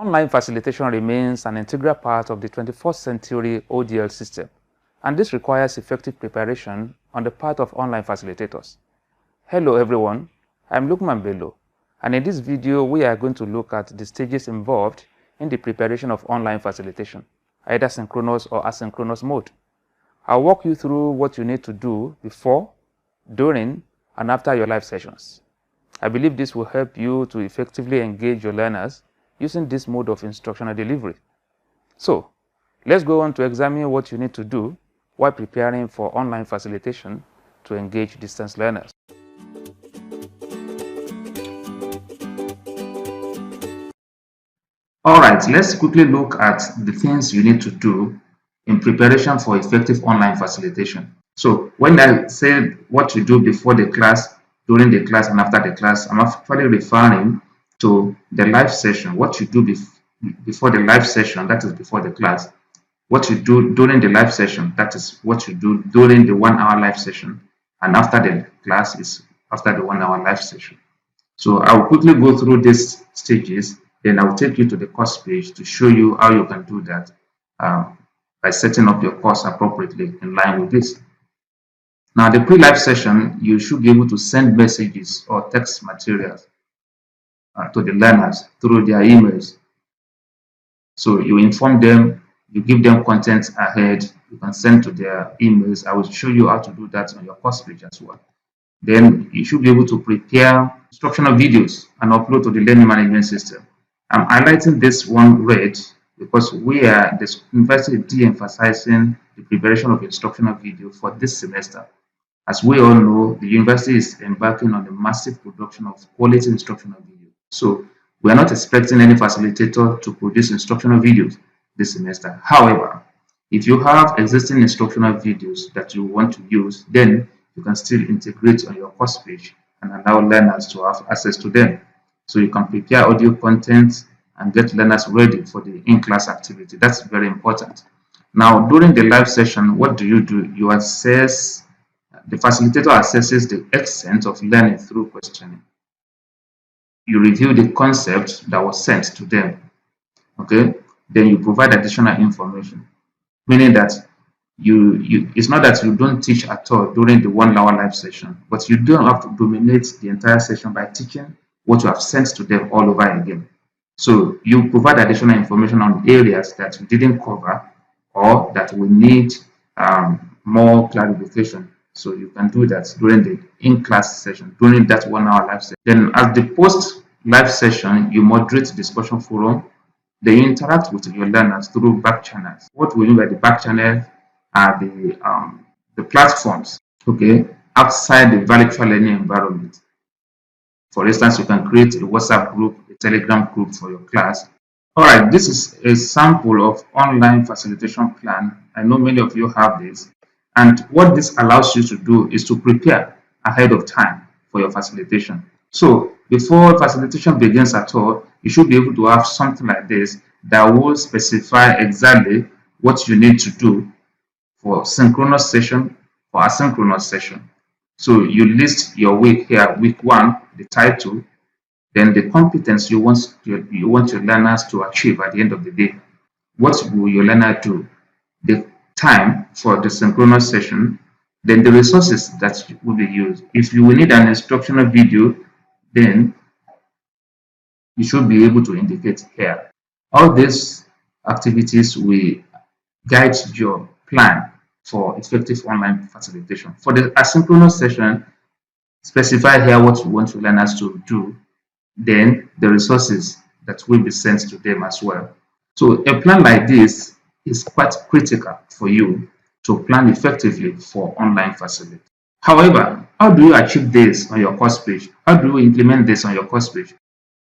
Online facilitation remains an integral part of the 21st century ODL system, and this requires effective preparation on the part of online facilitators. Hello everyone, I'm Lukman Bello, and in this video we are going to look at the stages involved in the preparation of online facilitation, either synchronous or asynchronous mode. I'll walk you through what you need to do before, during, and after your live sessions. I believe this will help you to effectively engage your learners using this mode of instructional delivery. So, let's go on to examine what you need to do while preparing for online facilitation to engage distance learners. Alright, let's quickly look at the things you need to do in preparation for effective online facilitation. So, when I say what you do before the class, during the class, and after the class, I'm actually referring to the live session. What you do before the live session, that is before the class. What you do during the live session, that is what you do during the 1 hour live session. And after the class is after the 1 hour live session. So I'll quickly go through these stages, then I'll take you to the course page to show you how you can do that by setting up your course appropriately in line with this. Now, the pre-live session, you should be able to send messages or text materials to the learners through their emails. So you inform them, you give them content ahead, you can send to their emails. I will show you how to do that on your course page as well. Then you should be able to prepare instructional videos and upload to the learning management system. I'm highlighting this one red because the university is de-emphasizing the preparation of instructional video for this semester. As we all know, the university is embarking on a massive production of quality instructional video. So we are not expecting any facilitator to produce instructional videos this semester. However, if you have existing instructional videos that you want to use, then you can still integrate on your course page and allow learners to have access to them. So you can prepare audio content and get learners ready for the in-class activity. That's very important. Now, during the live session, what do? You assess, the facilitator assesses the extent of learning through questioning. You review the concept that was sent to them. Okay, then you provide additional information, meaning that it's not that you don't teach at all during the 1 hour live session, but you don't have to dominate the entire session by teaching what you have sent to them all over again. So you provide additional information on areas that you didn't cover or that will need more clarification. So you can do that during the in-class session, during that 1 hour live session. Then at the post-live session, you moderate the discussion forum. Then you interact with your learners through back channels. What we mean by the back channel are the platforms, okay, outside the virtual learning environment. For instance, you can create a WhatsApp group, a Telegram group for your class. All right, this is a sample of online facilitation plan. I know many of you have this. And what this allows you to do is to prepare ahead of time for your facilitation. So before facilitation begins at all, you should be able to have something like this that will specify exactly what you need to do for synchronous session, for asynchronous session. So you list your week here, week 1, the title, then the competence you want your learners to achieve at the end of the day. What will your learner do? The time for the synchronous session, then the resources that will be used. If you will need an instructional video, then you should be able to indicate here. All these activities will guide your plan for effective online facilitation. For the asynchronous session, specify here what you want your learners to do, then the resources that will be sent to them as well. So a plan like this is quite critical for you to plan effectively for online facilitation. However, how do you achieve this on your course page? How do you implement this on your course page?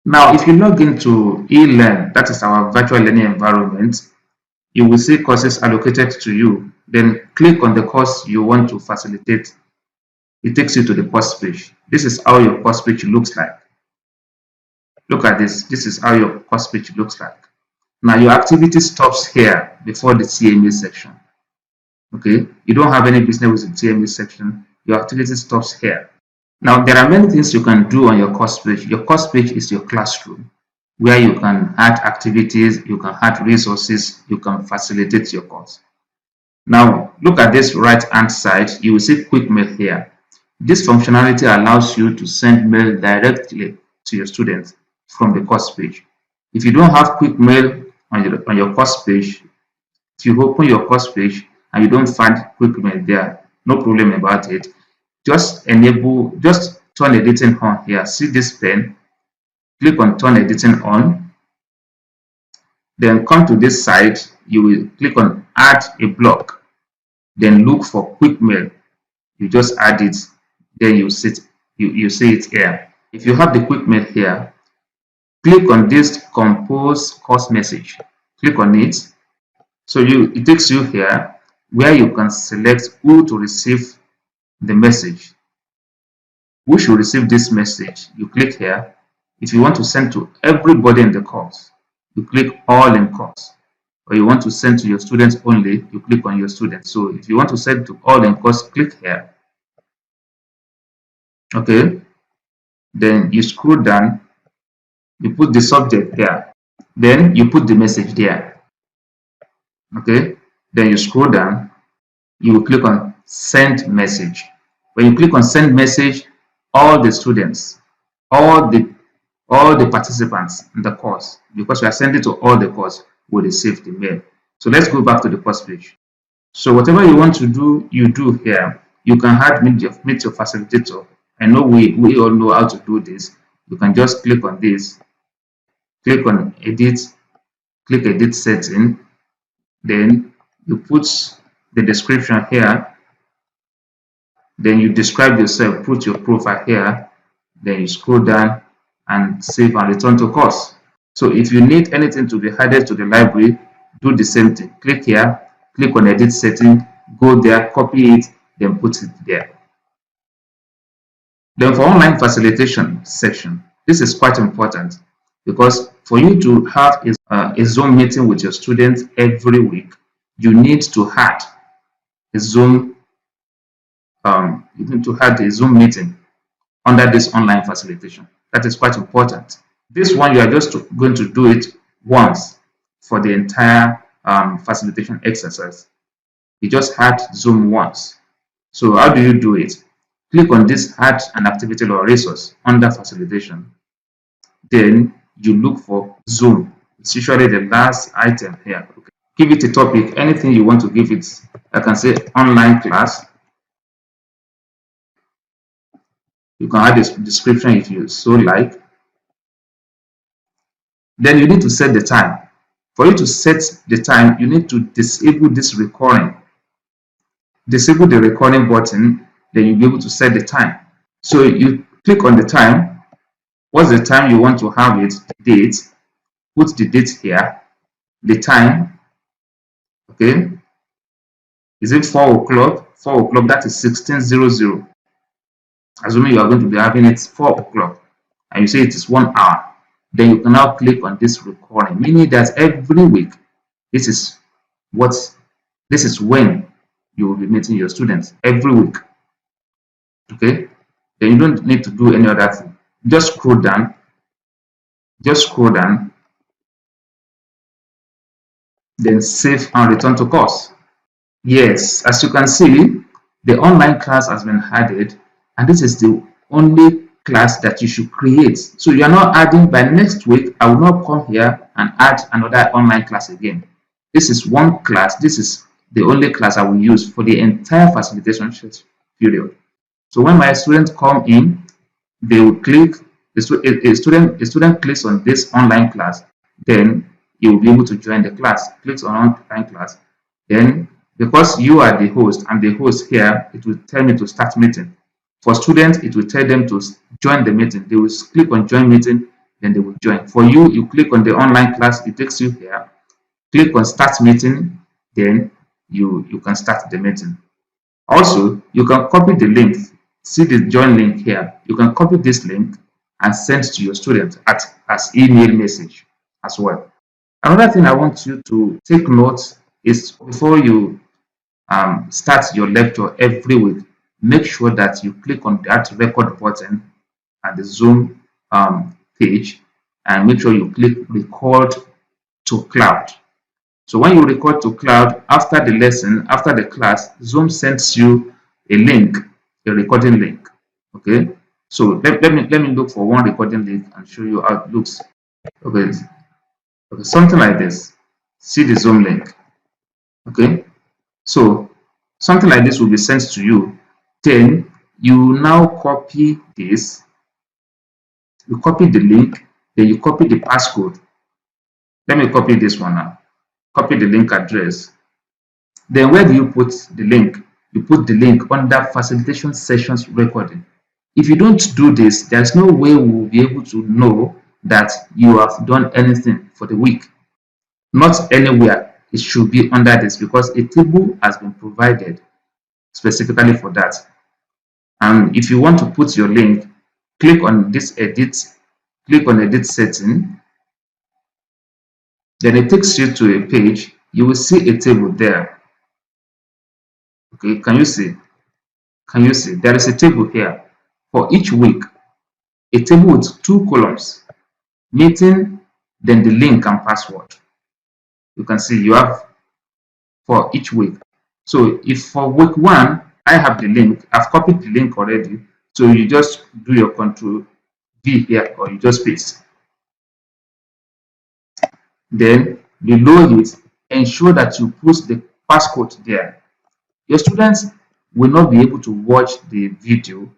Now, if you log into eLearn, that is our virtual learning environment, you will see courses allocated to you. Then click on the course you want to facilitate. It takes you to the course page. This is how your course page looks like. Look at this. This is how your course page looks like. Now, your activity stops here before the TMA section. Okay, you don't have any business with the TMA section. Your activity stops here. Now, there are many things you can do on your course page. Your course page is your classroom. where you can add activities, you can add resources, you can facilitate your course. Now, look at this right hand side, you will see quick mail here. This functionality allows you to send mail directly to your students from the course page. If you don't have quick mail on your course page, if you open your course page and you don't find quick mail there, no problem about it. Just turn editing on here. See this pen, click on turn editing on, then come to this side, you will click on add a block, then look for quick mail. You just add it, then you see it here. If you have the quick mail here, click on this compose course message, click on it. So it takes you here where you can select who to receive the message. Who should receive this message? You click here. If you want to send to everybody in the course, you click all in course. Or you want to send to your students only, you click on your students. So if you want to send to all in course, click here. Okay. Then you scroll down, you put the subject there. Then you put the message there. Okay. Then you scroll down, you will click on send message. When you click on send message, all the students, all the participants in the course, because we are sending to all the course, will receive the mail. So let's go back to the course page. So whatever you want to do, you do here. You can add meet your facilitator. I know we all know how to do this. You can just click on this, click on edit, click edit setting, then you put the description here, then you describe yourself, put your profile here, then you scroll down and save and return to course. So if you need anything to be added to the library, do the same thing. Click here, click on edit setting, go there, copy it, then put it there. Then for online facilitation section, this is quite important because for you to have a Zoom meeting with your students every week, you need to add a Zoom meeting under this online facilitation. That is quite important. This one, you are just going to do it once for the entire facilitation exercise. You just add Zoom once. So how do you do it? Click on this add an activity or resource under facilitation. Then you look for Zoom. It's usually the last item here. Okay. Give it a topic, anything you want to give it. I can say online class. You can add a description if you so like. Then you need to set the time. For you to set the time, you need to disable this recording. Disable the recording button, then you'll be able to set the time. So you click on the time. What's the time you want to have it? The date. Put the date here. The time. Okay. Is it 4 o'clock? 4 o'clock, that is 16:00. Assuming you are going to be having it 4 o'clock and you say it is 1 hour, then you can now click on this recording, meaning that every week, this is when you will be meeting your students every week. Okay, then you don't need to do any other thing. Just scroll down, then save and return to course. Yes, as you can see, the online class has been added, and this is the only class that you should create. So you are not adding by next week. I will not come here and add another online class again. This is one class. This is the only class I will use for the entire facilitation period. So when my students come in, they will click. A student clicks on this online class, then he will be able to join the class. Clicks on online class, then because you are the host, I'm the host here, it will tell me to start meeting. For students, it will tell them to join the meeting. They will click on join meeting, then they will join. For you, you click on the online class, it takes you here. Click on start meeting, then you can start the meeting. Also, you can copy the link. See the join link here. You can copy this link and send to your student as email message as well. Another thing I want you to take note is before you start your lecture every week, make sure that you click on that record button at the Zoom page and make sure you click record to cloud. So when you record to cloud, after the lesson, after the class, Zoom sends you a link, a recording link. Okay. So let me look for one recording link and show you how it looks. Okay. Okay, something like this. See the Zoom link. Okay. So something like this will be sent to you. Then you now copy this. You copy the link. Then you copy the passcode. Let me copy this one now. Copy the link address. Then where do you put the link? You put the link under facilitation sessions recording. If you don't do this, there's no way we will be able to know that you have done anything for the week. Not anywhere it should be under this, because a table has been provided specifically for that. And if you want to put your link, click on this edit, click on edit setting. Then it takes you to a page. You will see a table there. Okay, can you see? Can you see? There is a table here for each week, a table with 2 columns, meeting, then the link and password. You can see you have for each week. So if for week 1, I have the link, I've copied the link already. So you just do your Control V here, or you just paste. Then below it, ensure that you put the passcode there. Your students will not be able to watch the video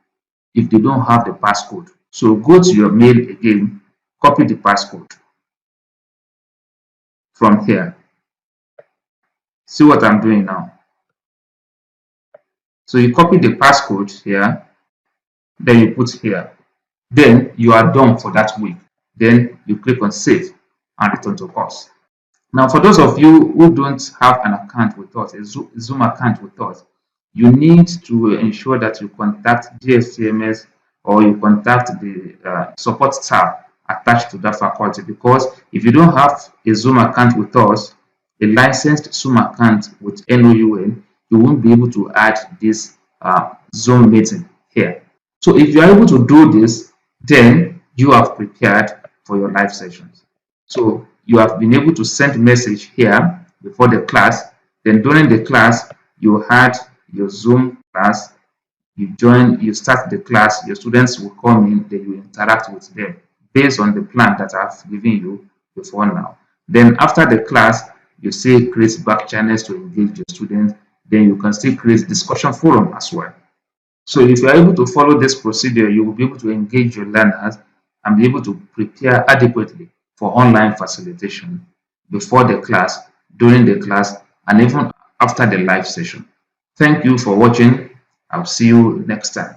if they don't have the passcode. So go to your mail again, copy the passcode from here. See what I'm doing now. So you copy the passcode here, then you put here. Then you are done for that week. Then you click on save and return to course. Now, for those of you who don't have an account with us, a Zoom account with us, you need to ensure that you contact GSCMS, or you contact the support tab attached to that faculty, because if you don't have a Zoom account with us, a licensed Zoom account with NOUN, you won't be able to add this Zoom meeting here. So if you are able to do this, then you have prepared for your live sessions. So you have been able to send message here before the class. Then during the class, you had your Zoom class. You start the class, your students will come in, then you interact with them based on the plan that I've given you before now. Then after the class, you say create back channels to engage your students. Then you can still create discussion forum as well. So if you are able to follow this procedure, you will be able to engage your learners and be able to prepare adequately for online facilitation before the class, during the class, and even after the live session. Thank you for watching. I'll see you next time.